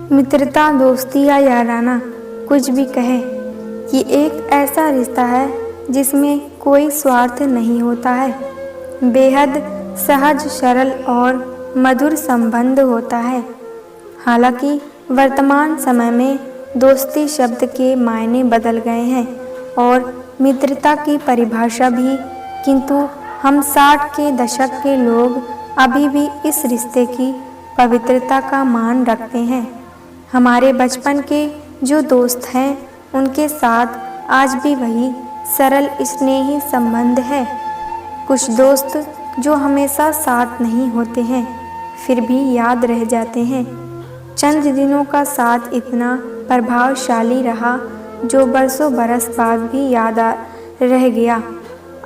मित्रता, दोस्ती या याराना कुछ भी कहे, ये एक ऐसा रिश्ता है जिसमें कोई स्वार्थ नहीं होता है। बेहद सहज, सरल और मधुर संबंध होता है। हालांकि वर्तमान समय में दोस्ती शब्द के मायने बदल गए हैं और मित्रता की परिभाषा भी, किंतु हम 60 के दशक के लोग अभी भी इस रिश्ते की पवित्रता का मान रखते हैं। हमारे बचपन के जो दोस्त हैं, उनके साथ आज भी वही सरल स्नेही संबंध है। कुछ दोस्त जो हमेशा साथ नहीं होते हैं, फिर भी याद रह जाते हैं। चंद दिनों का साथ इतना प्रभावशाली रहा जो बरसों बरस बाद भी याद रह गया।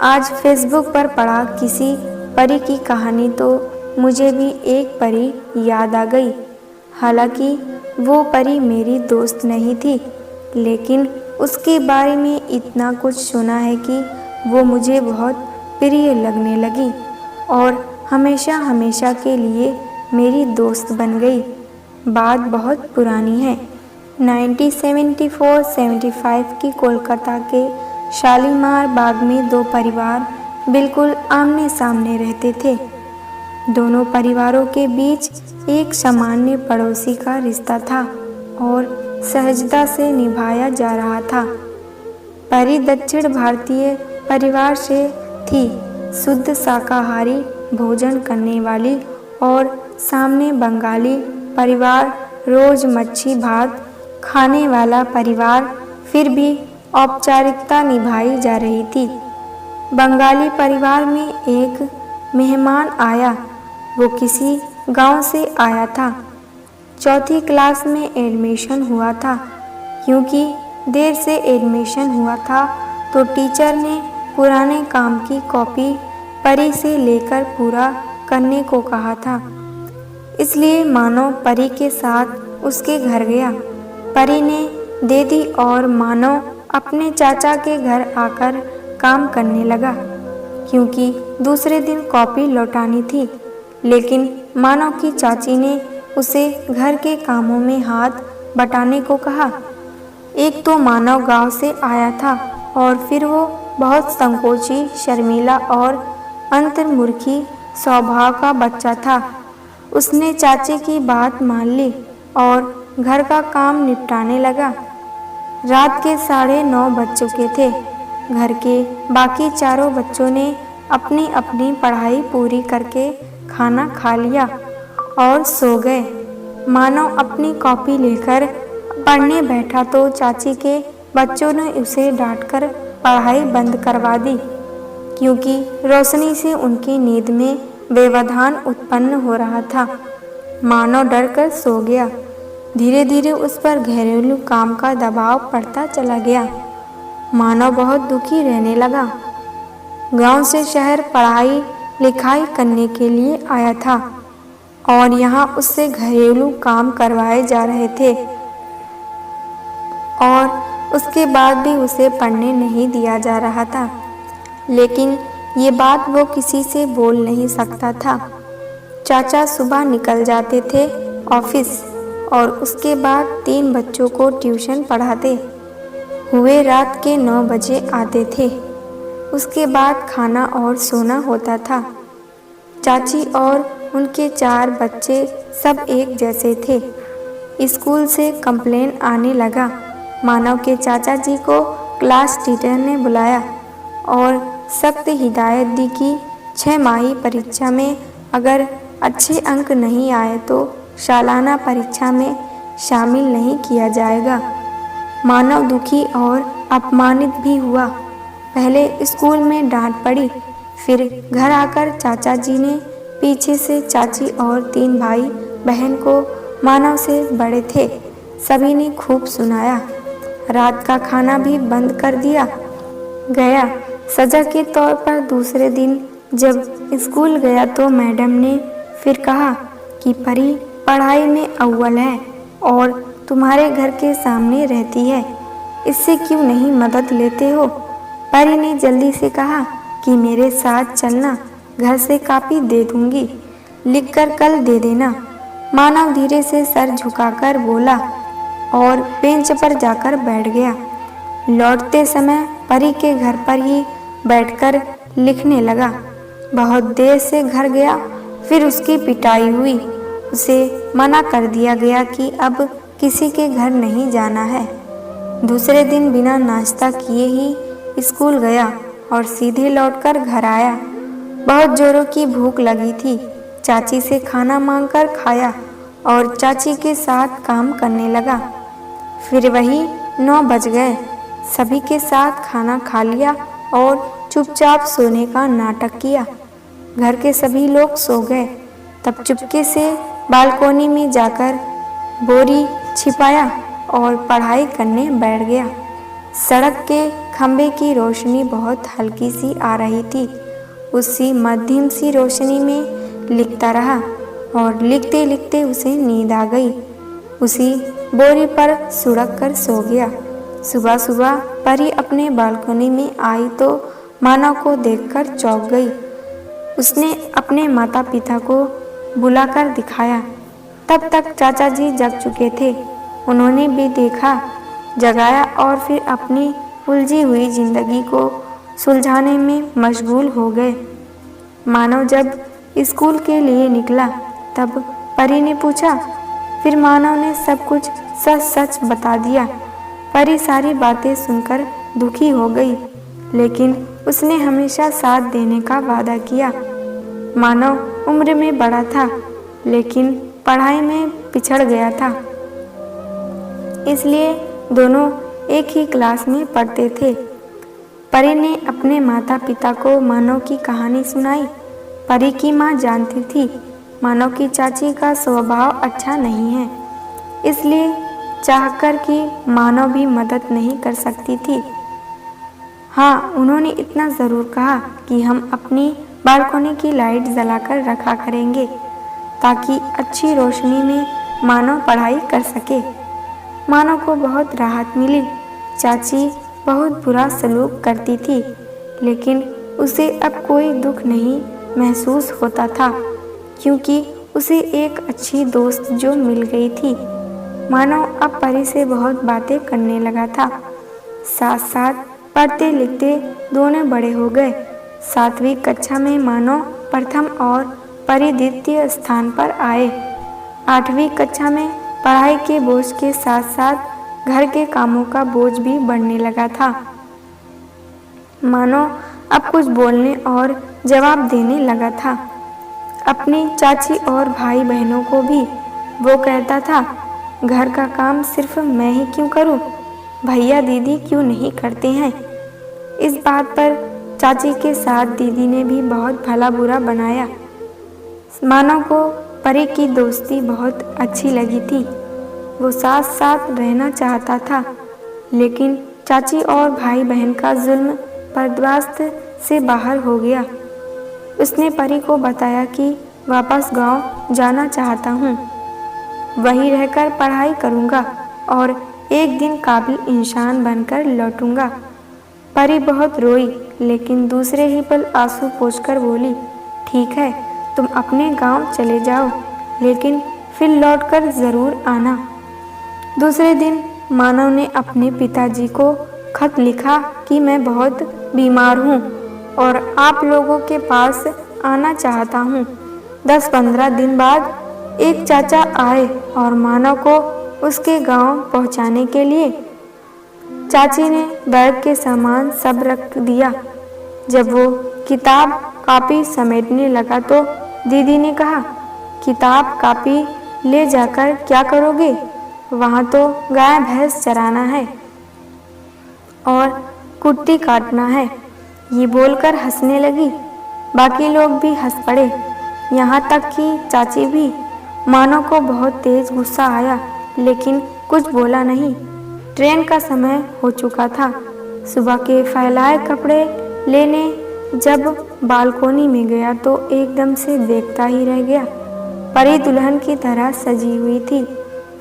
आज फेसबुक पर पढ़ा किसी परी की कहानी तो मुझे भी एक परी याद आ गई। हालांकि वो परी मेरी दोस्त नहीं थी, लेकिन उसके बारे में इतना कुछ सुना है कि वो मुझे बहुत प्रिय लगने लगी और हमेशा हमेशा के लिए मेरी दोस्त बन गई। बात बहुत पुरानी है। 1974-75 की कोलकाता के शालीमार बाग में दो परिवार बिल्कुल आमने सामने रहते थे। दोनों परिवारों के बीच एक सामान्य पड़ोसी का रिश्ता था और सहजता से निभाया जा रहा था। परी दक्षिण भारतीय परिवार से थी, शुद्ध शाकाहारी भोजन करने वाली, और सामने बंगाली परिवार, रोज मच्छी भात खाने वाला परिवार। फिर भी औपचारिकता निभाई जा रही थी। बंगाली परिवार में एक मेहमान आया। वो किसी गांव से आया था। चौथी क्लास में एडमिशन हुआ था। क्योंकि देर से एडमिशन हुआ था तो टीचर ने पुराने काम की कॉपी परी से लेकर पूरा करने को कहा था। इसलिए मानव परी के साथ उसके घर गया। परी ने दे दी और मानव अपने चाचा के घर आकर काम करने लगा, क्योंकि दूसरे दिन कॉपी लौटानी थी। लेकिन मानव की चाची ने उसे घर के कामों में हाथ बटाने को कहा। एक तो मानव गांव से आया था और फिर वो बहुत संकोची, शर्मीला और अंतर्मुखी स्वभाव का बच्चा था। उसने चाचे की बात मान ली और घर का काम निपटाने लगा। रात के 9:30 बज चुके थे। घर के बाकी चारों बच्चों ने अपनी अपनी पढ़ाई पूरी करके खाना खा लिया और सो गए। मानव अपनी कॉपी लेकर पढ़ने बैठा तो चाची के बच्चों ने उसे डांटकर पढ़ाई बंद करवा दी, क्योंकि रोशनी से उनकी नींद में व्यवधान उत्पन्न हो रहा था। मानव डरकर सो गया। धीरे धीरे उस पर घरेलू काम का दबाव पड़ता चला गया। मानव बहुत दुखी रहने लगा। गांव से शहर पढ़ाई लिखाई करने के लिए आया था और यहाँ उससे घरेलू काम करवाए जा रहे थे और उसके बाद भी उसे पढ़ने नहीं दिया जा रहा था। लेकिन ये बात वो किसी से बोल नहीं सकता था। चाचा सुबह निकल जाते थे ऑफिस और उसके बाद 3 बच्चों को ट्यूशन पढ़ाते हुए रात के 9 बजे आते थे। उसके बाद खाना और सोना होता था। चाची और उनके 4 बच्चे सब एक जैसे थे। स्कूल से कंप्लेन आने लगा। मानव के चाचा जी को क्लास टीचर ने बुलाया और सख्त हिदायत दी कि 6 माही परीक्षा में अगर अच्छे अंक नहीं आए तो सालाना परीक्षा में शामिल नहीं किया जाएगा। मानव दुखी और अपमानित भी हुआ। पहले स्कूल में डांट पड़ी, फिर घर आकर चाचा जी ने पीछे से चाची और 3 भाई बहन को, मानव से बड़े थे, सभी ने खूब सुनाया। रात का खाना भी बंद कर दिया गया। सजा के तौर पर दूसरे दिन जब स्कूल गया तो मैडम ने फिर कहा कि परी पढ़ाई में अव्वल है और तुम्हारे घर के सामने रहती है, इससे क्यों नहीं मदद लेते हो। परी ने जल्दी से कहा कि मेरे साथ चलना, घर से कॉपी दे दूंगी, लिखकर कल दे देना। मानव धीरे से सर झुकाकर बोला और बेंच पर जाकर बैठ गया। लौटते समय परी के घर पर ही बैठकर लिखने लगा। बहुत देर से घर गया, फिर उसकी पिटाई हुई। उसे मना कर दिया गया कि अब किसी के घर नहीं जाना है। दूसरे दिन बिना नाश्ता किए ही स्कूल गया और सीधे लौटकर घर आया। बहुत जोरों की भूख लगी थी। चाची से खाना मांगकर खाया और चाची के साथ काम करने लगा। फिर वही 9 बज गए। सभी के साथ खाना खा लिया और चुपचाप सोने का नाटक किया। घर के सभी लोग सो गए। तब चुपके से बालकोनी में जाकर बोरी छिपाया और पढ़ाई करने बैठ गया। सड़क के खंभे की रोशनी बहुत हल्की सी आ रही थी। उसी मध्यम सी रोशनी में लिखता रहा और लिखते लिखते उसे नींद आ गई। उसी बोरी पर सुड़क कर सो गया। सुबह सुबह परी अपने बालकनी में आई तो मानव को देखकर चौंक गई। उसने अपने माता पिता को बुलाकर दिखाया। तब तक चाचा जी जग चुके थे। उन्होंने भी देखा, जगाया और फिर अपनी उलझी हुई जिंदगी को सुलझाने में मशगूल हो गए। मानव जब स्कूल के लिए निकला तब परी ने पूछा। फिर मानव ने सब कुछ सच सच बता दिया। परी सारी बातें सुनकर दुखी हो गई, लेकिन उसने हमेशा साथ देने का वादा किया। मानव उम्र में बड़ा था, लेकिन पढ़ाई में पिछड़ गया था। इसलिए दोनों एक ही क्लास में पढ़ते थे। परी ने अपने माता पिता को मानव की कहानी सुनाई। परी की माँ जानती थी मानव की चाची का स्वभाव अच्छा नहीं है, इसलिए चाहकर कि मानव भी मदद नहीं कर सकती थी। हाँ, उन्होंने इतना ज़रूर कहा कि हम अपनी बालकोनी की लाइट जलाकर रखा करेंगे ताकि अच्छी रोशनी में मानव पढ़ाई कर सके। मानव को बहुत राहत मिली। चाची बहुत बुरा सलूक करती थी, लेकिन उसे अब कोई दुख नहीं महसूस होता था क्योंकि उसे एक अच्छी दोस्त जो मिल गई थी। मानव अब परी से बहुत बातें करने लगा था। साथ साथ पढ़ते लिखते दोनों बड़े हो गए। 7वीं कक्षा में मानव प्रथम और परी द्वितीय स्थान पर आए। 8वीं कक्षा में पढ़ाई के बोझ के साथ साथ घर के कामों का बोझ भी बढ़ने लगा था। मानव अब कुछ बोलने और जवाब देने लगा था। अपनी चाची और भाई बहनों को भी वो कहता था, घर का काम सिर्फ मैं ही क्यों करूं? भैया दीदी क्यों नहीं करते हैं? इस बात पर चाची के साथ दीदी ने भी बहुत भला बुरा बनाया। मानव को परी की दोस्ती बहुत अच्छी लगी थी। वो साथ साथ रहना चाहता था, लेकिन चाची और भाई बहन का जुल्म बर्दाश्त से बाहर हो गया। उसने परी को बताया कि वापस गांव जाना चाहता हूँ, वहीं रहकर पढ़ाई करूँगा और एक दिन काबिल इंसान बनकर लौटूंगा। परी बहुत रोई, लेकिन दूसरे ही पल आंसू पोंछकर बोली, ठीक है, तुम अपने गांव चले जाओ, लेकिन फिर लौटकर ज़रूर आना। दूसरे दिन मानव ने अपने पिताजी को खत लिखा कि मैं बहुत बीमार हूँ और आप लोगों के पास आना चाहता हूँ। 10-15 दिन बाद एक चाचा आए और मानव को उसके गांव पहुँचाने के लिए। चाची ने बैग के सामान सब रख दिया। जब वो किताब कॉपी समेटने लगा तो दीदी ने कहा, किताब कॉपी ले जाकर क्या करोगे? वहाँ तो गाय भैंस चराना है और कुट्टी काटना है। ये बोलकर हंसने लगी। बाकी लोग भी हंस पड़े, यहाँ तक कि चाची भी। मानव को बहुत तेज गुस्सा आया, लेकिन कुछ बोला नहीं। ट्रेन का समय हो चुका था। सुबह के फैलाए कपड़े लेने जब बालकोनी में गया तो एकदम से देखता ही रह गया। परी दुल्हन की तरह सजी हुई थी।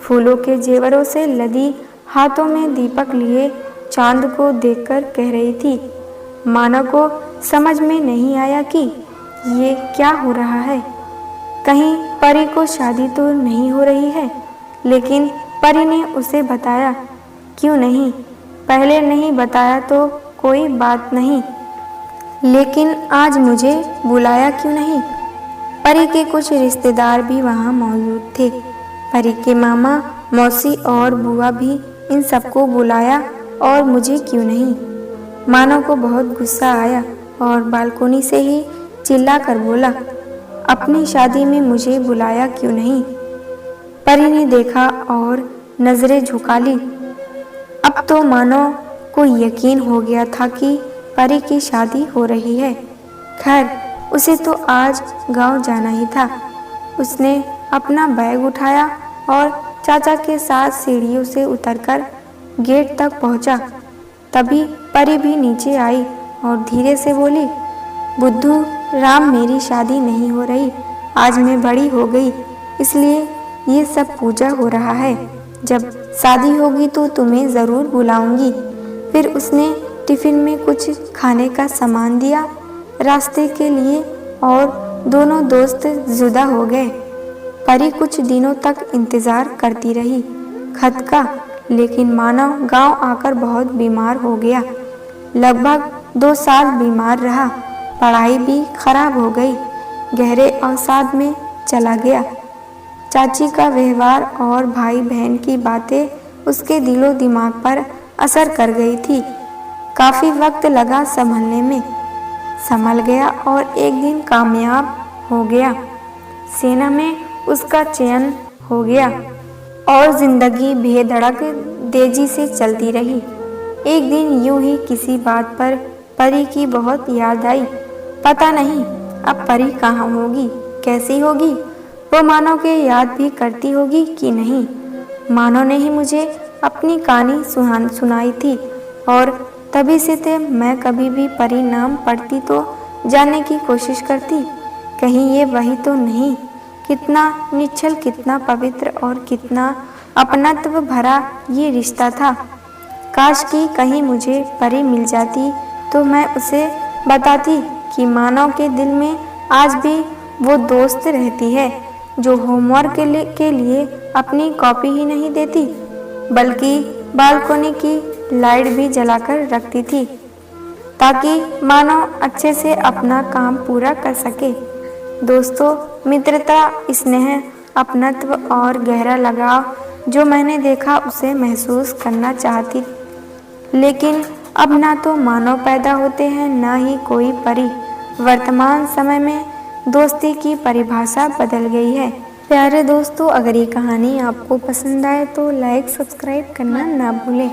फूलों के जेवरों से लदी, हाथों में दीपक लिए चांद को देखकर कह रही थी। मानव को समझ में नहीं आया कि ये क्या हो रहा है। कहीं परी को शादी तो नहीं हो रही है, लेकिन परी ने उसे बताया। क्यों नहीं? पहले नहीं बताया तो कोई बात नहीं, लेकिन आज मुझे बुलाया क्यों नहीं? परी के कुछ रिश्तेदार भी वहाँ मौजूद थे। परी के मामा, मौसी और बुआ भी इन सबको बुलाया, और मुझे क्यों नहीं? मानव को बहुत गुस्सा आया और बालकोनी से ही चिल्ला कर बोला, अपनी शादी में मुझे बुलाया क्यों नहीं? परी ने देखा और नजरें झुका ली। अब तो मानव को यकीन हो गया था कि परी की शादी हो रही है। खैर, उसे तो आज गांव जाना ही था। उसने अपना बैग उठाया और चाचा के साथ सीढ़ियों से उतरकर गेट तक पहुंचा। तभी परी भी नीचे आई और धीरे से बोली, बुद्धू राम, मेरी शादी नहीं हो रही। आज मैं बड़ी हो गई, इसलिए ये सब पूजा हो रहा है। जब शादी होगी तो तुम्हें ज़रूर बुलाऊंगी। फिर उसने टिफिन में कुछ खाने का सामान दिया रास्ते के लिए, और दोनों दोस्त जुदा हो गए। परी कुछ दिनों तक इंतज़ार करती रही खत का, लेकिन मानव गांव आकर बहुत बीमार हो गया। लगभग 2 साल बीमार रहा। पढ़ाई भी खराब हो गई, गहरे अवसाद में चला गया। चाची का व्यवहार और भाई बहन की बातें उसके दिलो दिमाग पर असर कर गई थी। काफ़ी वक्त लगा संभलने में। संभल गया और एक दिन कामयाब हो गया। सेना में उसका चयन हो गया और जिंदगी बेधड़क तेजी से चलती रही। एक दिन यूं ही किसी बात पर परी की बहुत याद आई। पता नहीं अब परी कहाँ होगी, कैसी होगी, वो मानव के याद भी करती होगी कि नहीं। मानव ने ही मुझे अपनी कहानी सुनाई थी, और तभी से थे मैं कभी भी परी नाम पढ़ती तो जानने की कोशिश करती, कहीं ये वही तो नहीं। कितना निश्चल, कितना पवित्र और कितना अपनत्व भरा ये रिश्ता था। काश कि कहीं मुझे परी मिल जाती तो मैं उसे बताती कि मानव के दिल में आज भी वो दोस्त रहती है जो होमवर्क के लिए अपनी कॉपी ही नहीं देती, बल्कि बालकोनी की लाइट भी जलाकर रखती थी, ताकि मानव अच्छे से अपना काम पूरा कर सके। दोस्तों, मित्रता, स्नेह, अपनत्व और गहरा लगाव जो मैंने देखा उसे महसूस करना चाहती, लेकिन अब ना तो मानव पैदा होते हैं, ना ही कोई परी। वर्तमान समय में दोस्ती की परिभाषा बदल गई है। प्यारे दोस्तों, अगर ये कहानी आपको पसंद आए तो लाइक, सब्सक्राइब करना ना भूलें।